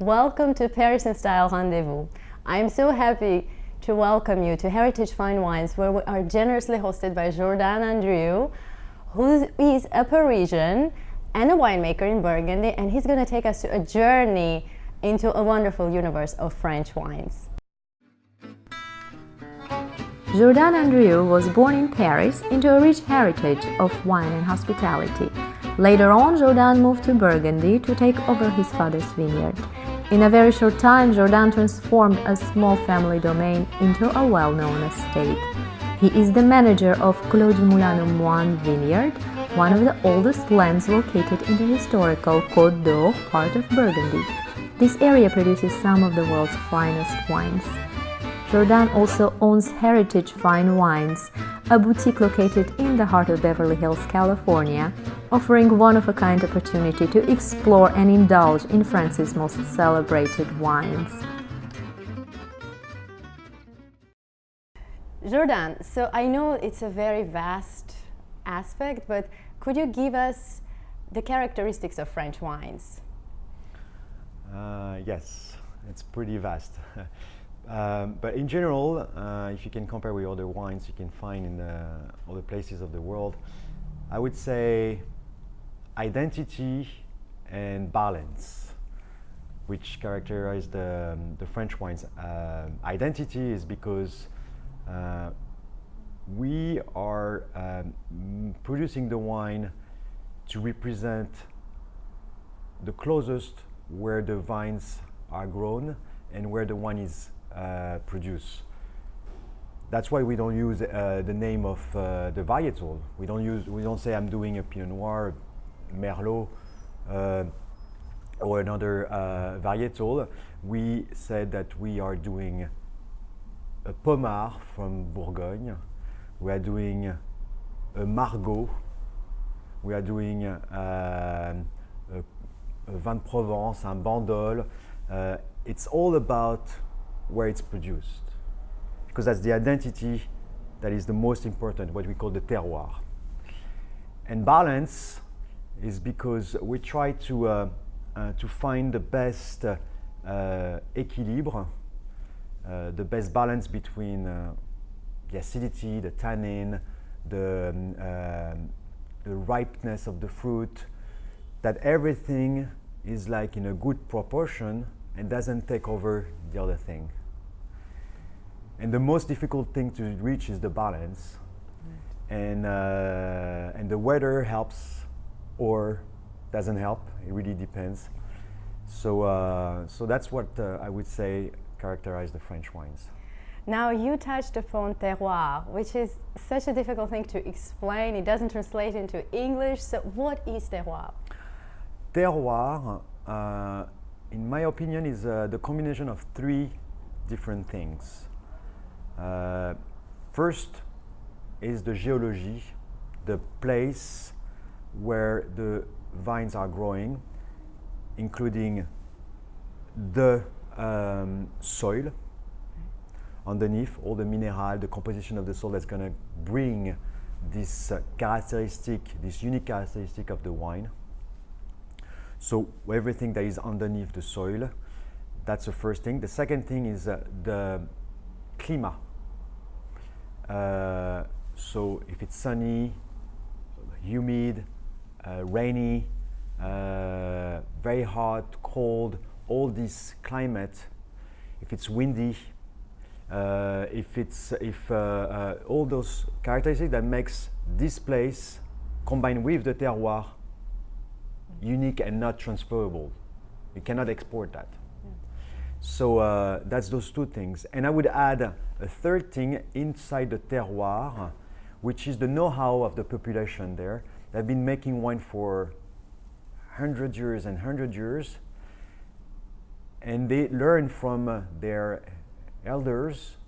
Welcome to Paris in Style Rendez-Vous. I'm so happy to welcome you to Heritage Fine Wines, where we are generously hosted by Jordane Andrieu, who is a Parisian and a winemaker in Burgundy, and he's going to take us to a journey into a wonderful universe of French wines. Jordane Andrieu was born in Paris into a rich heritage of wine and hospitality. Later on, Jordane moved to Burgundy to take over his father's vineyard. In a very short time, Jordane transformed a small family domain into a well-known estate. He is the manager of Clos du Moulin aux Moines vineyard, one of the oldest lands located in the historical Côte d'Or part of Burgundy. This area produces some of the world's finest wines. Jordane also owns Heritage Fine Wines, a boutique located in the heart of Beverly Hills, California, offering one-of-a-kind opportunity to explore and indulge in France's most celebrated wines. Jordane, so I know it's a very vast aspect, but could you give us the characteristics of French wines? Yes, it's pretty vast. But in general, if you can compare with other wines you can find in other places of the world, I would say identity and balance, which characterize the French wines. Identity is because we are producing the wine to represent the closest where the vines are grown and where the wine is produced. That's why we don't use the name of the varietal. We don't say I'm doing a Pinot Noir, Merlot, or another varietal. We said that we are doing a Pommard from Bourgogne. We are doing a Margaux. We are doing a Vin de Provence, un Bandol. It's all about where it's produced, because that's the identity that is the most important, what we call the terroir. And balance is because we try to find the best équilibre, the best balance between the acidity, the tannin, the ripeness of the fruit, that everything is like in a good proportion and doesn't take over the other thing. And the most difficult thing to reach is the balance. And the weather helps or doesn't help. It really depends. So that's what I would say characterize the French wines. Now you touched upon terroir, which is such a difficult thing to explain. It doesn't translate into English. So what is terroir? Terroir, in my opinion, is the combination of three different things. First is the geology, the place where the vines are growing, including the soil underneath, all the mineral, the composition of the soil that's going to bring this characteristic, this unique characteristic of the wine. So everything that is underneath the soil, that's the first thing. The second thing is the climat. So if it's sunny, humid, rainy, very hot, cold, all this climate, if it's windy, if all those characteristics that makes this place combined with the terroir unique and not transferable. You cannot export that. Yeah. So that's those two things. And I would add a third thing inside the terroir, which is the know-how of the population there. They've been making wine for 100 years and 100 years, and they learn from their elders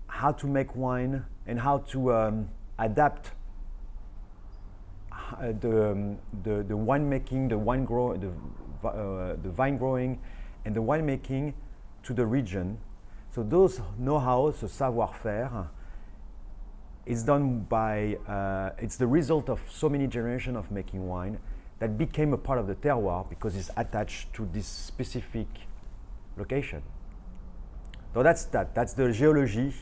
how to make wine and how to adapt the winemaking, the vine growing, and the winemaking to the region. So those know-how, the savoir-faire, is done by. It's the result of so many generations of making wine, that became a part of the terroir because it's attached to this specific location. So that's that. That's the geology,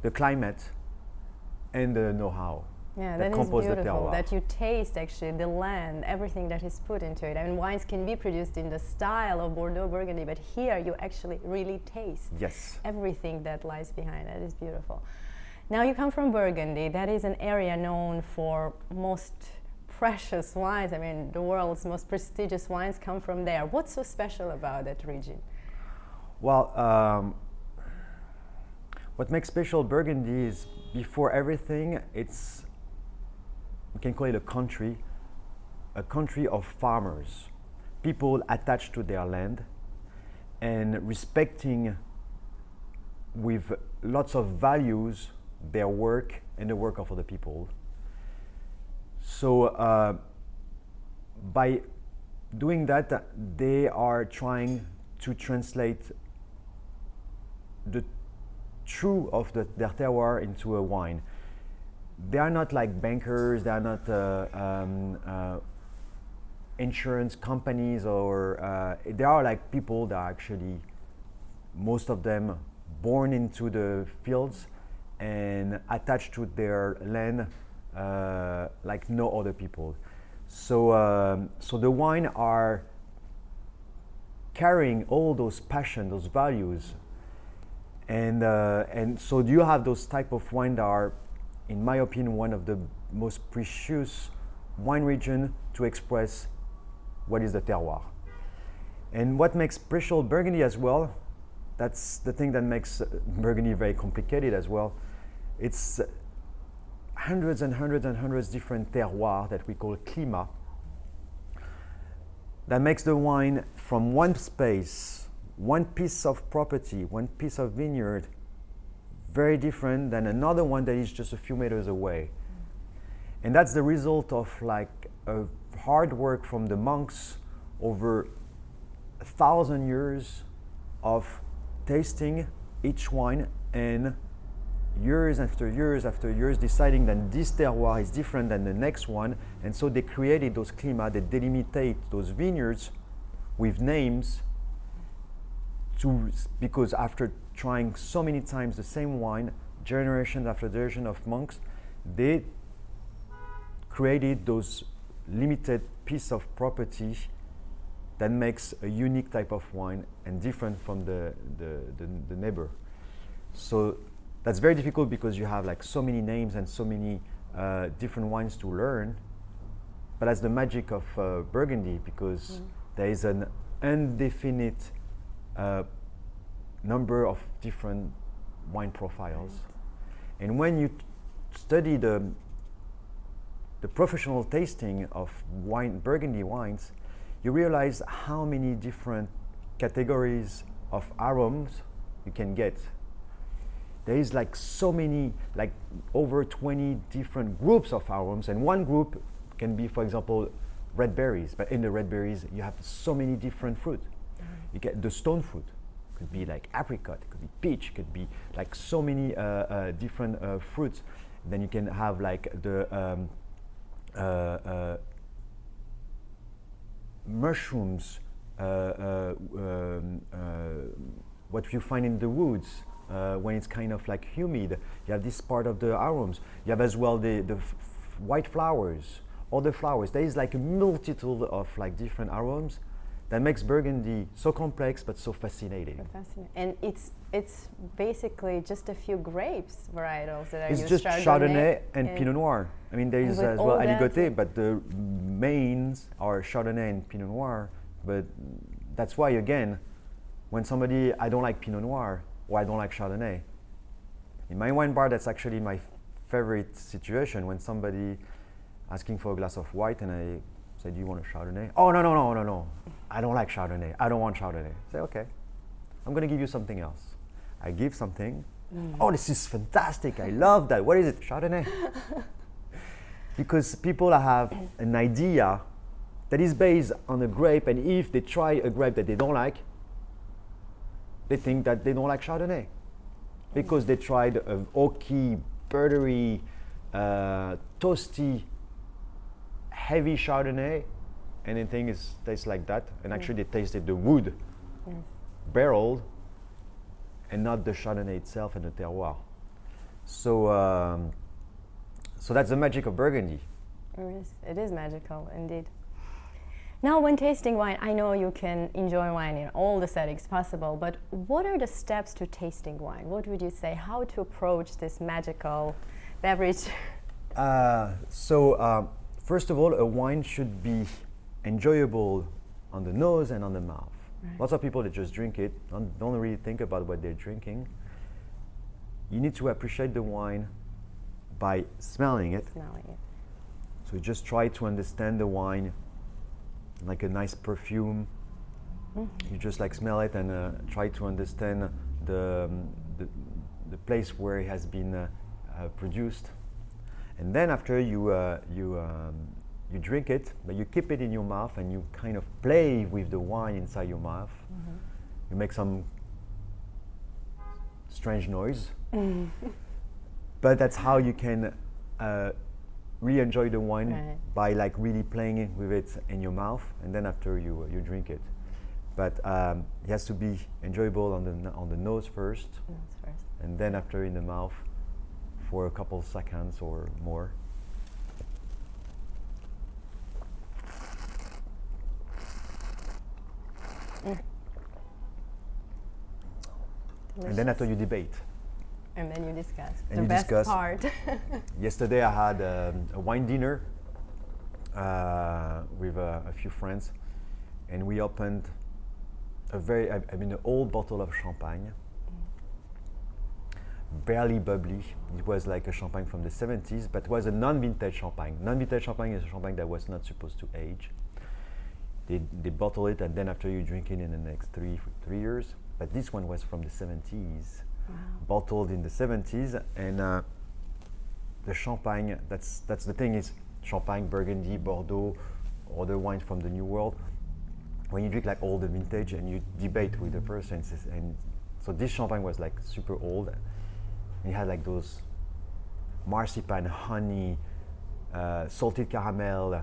the climate, and the know-how. Yeah, that that is compose the beautiful. terroir. That you taste actually the land, everything that is put into it. I mean, wines can be produced in the style of Bordeaux Burgundy, but here you actually really taste Yes. everything that lies behind. That is beautiful. Now you come from Burgundy. That is an area known for most precious wines. I mean, the world's most prestigious wines come from there. What's so special about that region? Well, what makes special Burgundy is, before everything, it's, we can call it a country of farmers, people attached to their land and respecting with lots of values their work and the work of other people. So by doing that, they are trying to translate the truth of their terroir into a wine. They are not like bankers, they are not insurance companies, or they are like people that are actually, most of them, born into the fields and attached to their land like no other people. So, so the wine are carrying all those passion, those values, and so you have those type of wine that are, in my opinion, one of the most precious wine region to express what is the terroir. And what makes special Burgundy as well, that's the thing that makes Burgundy very complicated as well. It's hundreds and hundreds and hundreds different terroirs that we call climat, that makes the wine from one space, one piece of property, one piece of vineyard, very different than another one that is just a few meters away. And that's the result of like a hard work from the monks over 1,000 years of tasting each wine and years after years after years deciding that this terroir is different than the next one. And so they created those climats, they delimitate those vineyards with names because after trying so many times the same wine, generation after generation of monks, they created those limited piece of property that makes a unique type of wine and different from the neighbor. So that's very difficult because you have like so many names and so many different wines to learn. But that's the magic of Burgundy, because there is an indefinite number of different wine profiles. And when you study the professional tasting of Burgundy wines, you realize how many different categories of aromas you can get. There is like so many, like over 20 different groups of aromas, and one group can be, for example, red berries. But in the red berries, you have so many different fruit. You get the stone fruit, could be like apricot, it could be peach, it could be like so many different fruits. Then you can have like the mushrooms, what you find in the woods when it's kind of like humid. You have this part of the aromas. You have as well the white flowers, other flowers. There is like a multitude of like different aromas that makes Burgundy so complex but so fascinating. And it's basically just a few grapes varietals that are used. It's just Chardonnay and Pinot Noir. I mean, there is as well Aligoté, but the mains are Chardonnay and Pinot Noir. But that's why, again, when somebody, I don't like Pinot Noir or I don't like Chardonnay, in my wine bar, that's actually my favorite situation, when somebody asking for a glass of white and I say, do you want a Chardonnay? Oh, no. I don't like Chardonnay. I don't want Chardonnay. I say, okay, I'm going to give you something else. I give something. Oh, this is fantastic. I love that. What is it? Chardonnay. Because people have an idea that is based on a grape, and if they try a grape that they don't like, they think that they don't like Chardonnay. Because they tried oaky, buttery, toasty, heavy Chardonnay, anything tastes like that. And actually, they tasted the wood barreled, and not the Chardonnay itself and the terroir. So, so that's the magic of Burgundy. It is magical, indeed. Now, when tasting wine, I know you can enjoy wine in all the settings possible, but what are the steps to tasting wine? What would you say? How to approach this magical beverage? First of all, a wine should be enjoyable on the nose and on the mouth. Right. Lots of people that just drink it, don't really think about what they're drinking. You need to appreciate the wine by smelling it. So you just try to understand the wine like a nice perfume. You just like smell it and try to understand the place where it has been produced. And then after you drink it, but you keep it in your mouth and you kind of play with the wine inside your mouth. You make some strange noise. But that's how you can really enjoy the wine, by like really playing with it in your mouth, and then after you drink it. But it has to be enjoyable on the nose first, and then after in the mouth for a couple seconds or more. And then after you debate. And then you discuss. And the best part. Yesterday I had a wine dinner with a few friends, and we opened an old bottle of champagne, barely bubbly. It was like a champagne from the 70s, but it was a non-vintage champagne. Non-vintage champagne is a champagne that was not supposed to age. They bottle it, and then after you drink it in the next three years. But this one was from the 70s. Wow. Bottled in the 70s, and the champagne, that's the thing, is champagne, Burgundy, Bordeaux, other wines from the New World. When you drink like all the vintage and you debate with the person, and so this champagne was like super old, and it had like those marzipan, honey, salted caramel.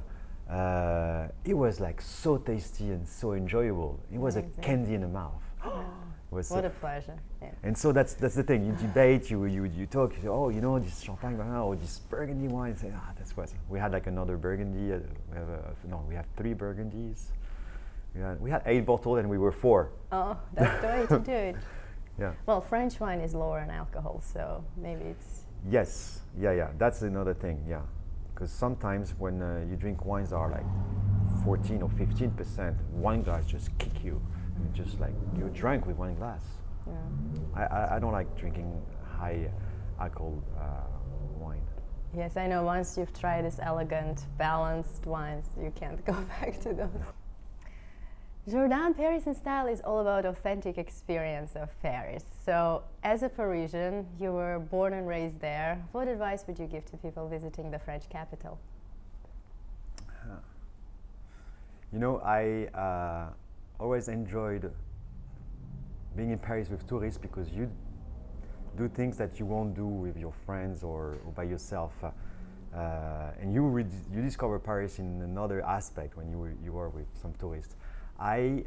It was like so tasty and so enjoyable. It was a candy in the mouth. What a pleasure. Yeah. And so that's the thing. You debate, you talk, you say, oh, you know, this champagne, or this Burgundy wine. Say, that's what. We had like another Burgundy. We have 3 Burgundies. We had 8 bottles and we were 4. Oh, that's the way to do it. Yeah. Well, French wine is lower in alcohol, so maybe it's... Yes. Yeah. That's another thing. Yeah. Because sometimes when you drink wines that are like 14 or 15%, wine glass just kick you. Just like you drank with one glass. Yeah. I don't like drinking high alcohol wine. Yes, I know. Once you've tried this elegant, balanced wines, you can't go back to those. Jordane, Paris in Style is all about authentic experience of Paris. So, as a Parisian, you were born and raised there. What advice would you give to people visiting the French capital? You know, I always enjoyed being in Paris with tourists, because you do things that you won't do with your friends or by yourself, and you discover Paris in another aspect when you are with some tourists. I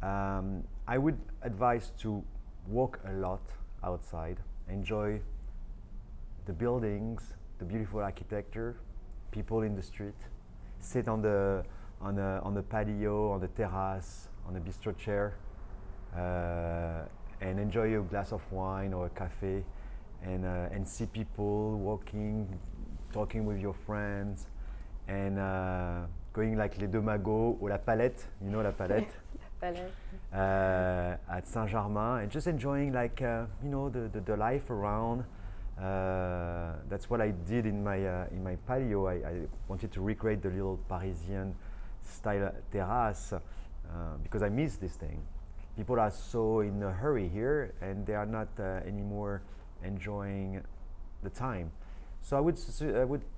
would advise to walk a lot outside, enjoy the buildings, the beautiful architecture, people in the street, sit on the patio, on the terrace, on a bistro chair, and enjoy a glass of wine or a cafe, and see people walking, talking with your friends, and going like Les Deux Magots or La Palette, you know La Palette? At Saint-Germain, and just enjoying like the life around. That's what I did in my patio. I wanted to recreate the little Parisian style terrace, because I miss this thing. People are so in a hurry here, and they are not anymore enjoying the time. So I would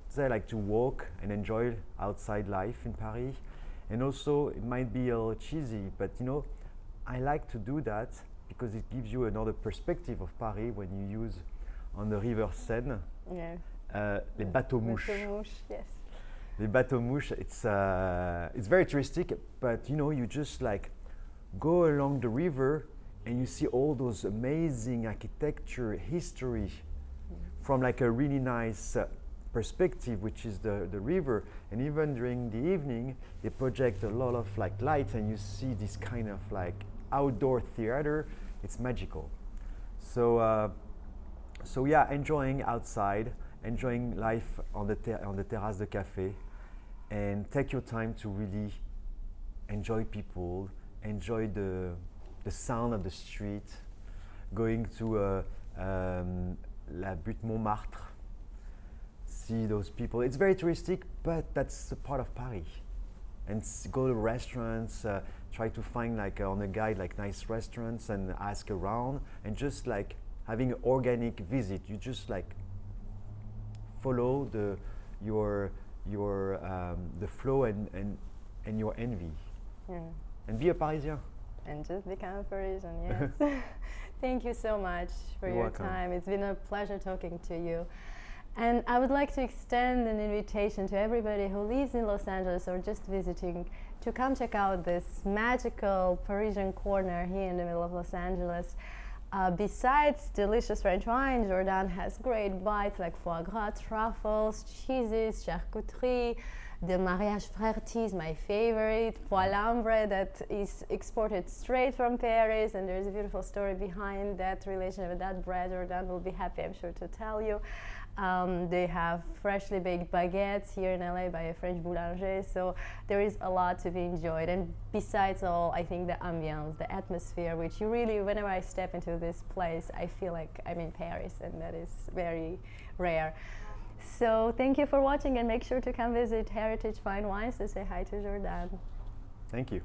say like to walk and enjoy outside life in Paris. And also, it might be a little cheesy, but I like to do that because it gives you another perspective of Paris when you use on the river Seine, les bateaux-mouches. Yes. the bateau mouche, it's very touristic, but you know, you just like go along the river and you see all those amazing architecture, history from like a really nice perspective, which is the river. And even during the evening, they project a lot of like lights and you see this kind of like outdoor theater. It's magical. So, so yeah, enjoying outside, enjoying life on the terrasse de café, and take your time to really enjoy people, enjoy the sound of the street, going to La Butte Montmartre, see those people. It's very touristic, but that's a part of Paris. And go to restaurants, try to find like on a guide like nice restaurants and ask around, and just like having an organic visit. You just like follow the flow and your envy, and be a Parisien. And just become a Parisian, yes. Thank you so much for You're your welcome. time. It's been a pleasure talking to you. And I would like to extend an invitation to everybody who lives in Los Angeles or just visiting to come check out this magical Parisian corner here in the middle of Los Angeles. Besides delicious French wine, Jordane has great bites like foie gras, truffles, cheeses, charcuterie. The mariage frère is my favorite, poilambre that is exported straight from Paris, and there's a beautiful story behind that relationship with that bread. Jordane will be happy, I'm sure, to tell you. They have freshly baked baguettes here in LA by a French boulanger, so there is a lot to be enjoyed. And besides all, I think the ambiance, the atmosphere, which you really, whenever I step into this place, I feel like I'm in Paris, and that is very rare. So thank you for watching, and make sure to come visit Heritage Fine Wines to say hi to Jordane. Thank you.